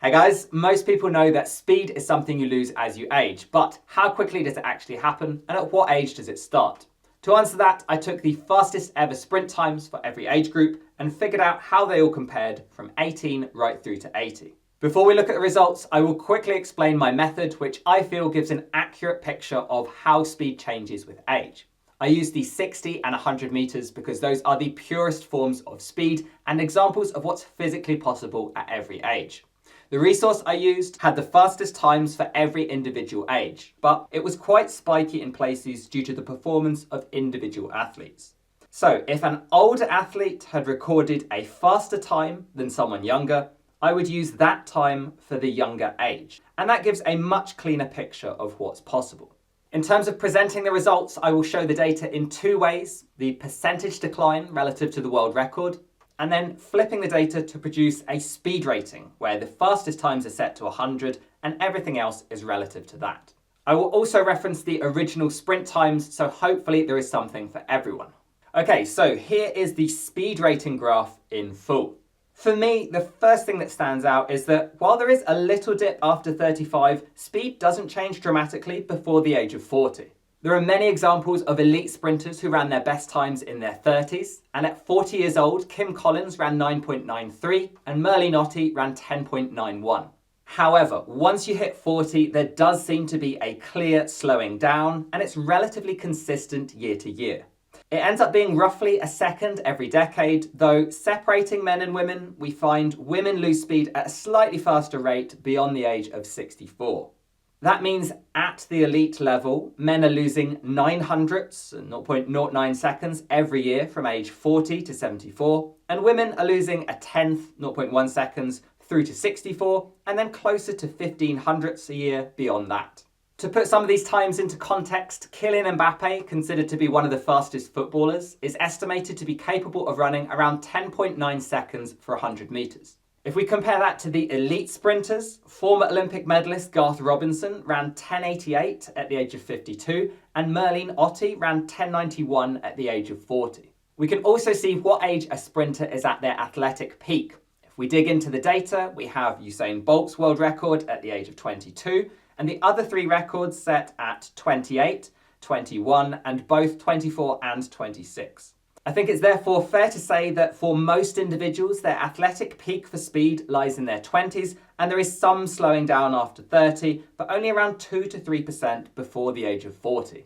Hey guys, most people know that speed is something you lose as you age, but how quickly does it actually happen and at what age does it start? To answer that, I took the fastest ever sprint times for every age group and figured out how they all compared from 18 right through to 80. Before we look at the results, I will quickly explain my method, which I feel gives an accurate picture of how speed changes with age. I use the 60 and 100 meters because those are the purest forms of speed and examples of what's physically possible at every age. The resource I used had the fastest times for every individual age, but it was quite spiky in places due to the performance of individual athletes. So if an older athlete had recorded a faster time than someone younger, I would use that time for the younger age, and that gives a much cleaner picture of what's possible. In terms of presenting the results, I will show the data in two ways: the percentage decline relative to the world record, and then flipping the data to produce a speed rating where the fastest times are set to 100 and everything else is relative to that. I will also reference the original sprint times, so hopefully there is something for everyone. Okay, so here is the speed rating graph in full. For me, the first thing that stands out is that while there is a little dip after 35, speed doesn't change dramatically before the age of 40. There are many examples of elite sprinters who ran their best times in their 30s, and at 40 years old, Kim Collins ran 9.93 and Merlin Ottey ran 10.91. However, once you hit 40, there does seem to be a clear slowing down, and it's relatively consistent year to year. It ends up being roughly a second every decade, though separating men and women, we find women lose speed at a slightly faster rate beyond the age of 64. That means at the elite level, men are losing 900ths, 0.09 seconds every year from age 40 to 74, and women are losing a 10th, 0.1 seconds through to 64, and then closer to 1500ths a year beyond that. To put some of these times into context, Kylian Mbappe, considered to be one of the fastest footballers, is estimated to be capable of running around 10.9 seconds for 100 meters. If we compare that to the elite sprinters, former Olympic medalist Garth Robinson ran 10.88 at the age of 52, and Merlin Ottey ran 10.91 at the age of 40. We can also see what age a sprinter is at their athletic peak. If we dig into the data, we have Usain Bolt's world record at the age of 22, and the other three records set at 28, 21, and both 24 and 26. I think it's therefore fair to say that for most individuals, their athletic peak for speed lies in their 20s, and there is some slowing down after 30, but only around 2 to 3% before the age of 40.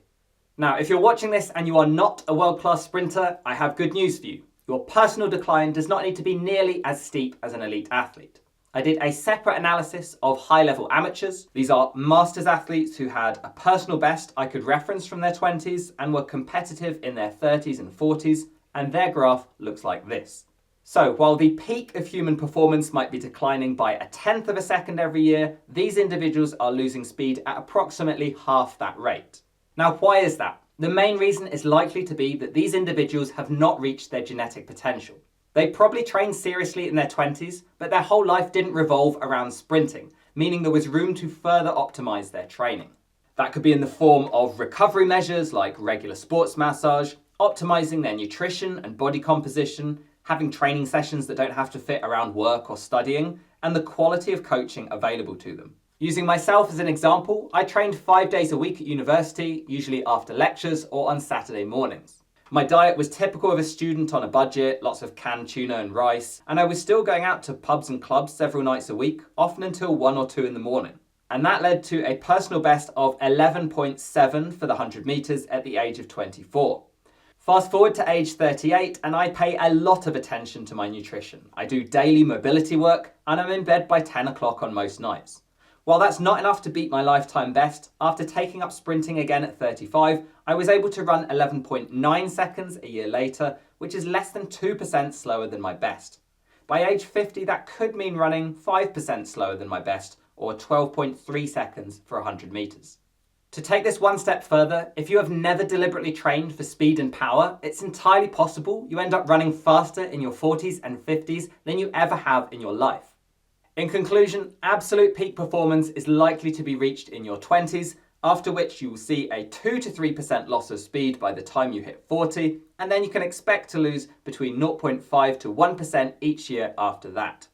Now, if you're watching this and you are not a world-class sprinter, I have good news for you. Your personal decline does not need to be nearly as steep as an elite athlete. I did a separate analysis of high-level amateurs. These are masters athletes who had a personal best I could reference from their 20s and were competitive in their 30s and 40s, and their graph looks like this. So while the peak of human performance might be declining by a 1/10 of a second every year, these individuals are losing speed at approximately half that rate. Now, why is that? The main reason is likely to be that these individuals have not reached their genetic potential. They probably trained seriously in their 20s, but their whole life didn't revolve around sprinting, meaning there was room to further optimize their training. That could be in the form of recovery measures like regular sports massage, optimizing their nutrition and body composition, having training sessions that don't have to fit around work or studying, and the quality of coaching available to them. Using myself as an example, I trained 5 days a week at university, usually after lectures or on Saturday mornings. My diet was typical of a student on a budget, lots of canned tuna and rice, and I was still going out to pubs and clubs several nights a week, often until 1 or 2 in the morning. And that led to a personal best of 11.7 for the 100 meters at the age of 24. Fast forward to age 38 and I pay a lot of attention to my nutrition. I do daily mobility work and I'm in bed by 10 o'clock on most nights. While that's not enough to beat my lifetime best, after taking up sprinting again at 35, I was able to run 11.9 seconds a year later, which is less than 2% slower than my best. By age 50, that could mean running 5% slower than my best, or 12.3 seconds for 100 meters. To take this one step further, if you have never deliberately trained for speed and power, it's entirely possible you end up running faster in your 40s and 50s than you ever have in your life. In conclusion, absolute peak performance is likely to be reached in your 20s, after which you will see a 2 to 3% loss of speed by the time you hit 40, and then you can expect to lose between 0.5 to 1% each year after that.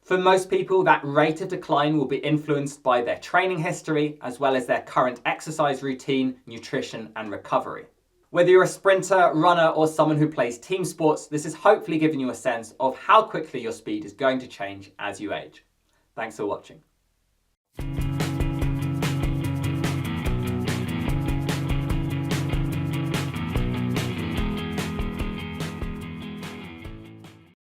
For most people, that rate of decline will be influenced by their training history, as well as their current exercise routine, nutrition, and recovery. Whether you're a sprinter, runner, or someone who plays team sports, this has hopefully given you a sense of how quickly your speed is going to change as you age. Thanks for watching.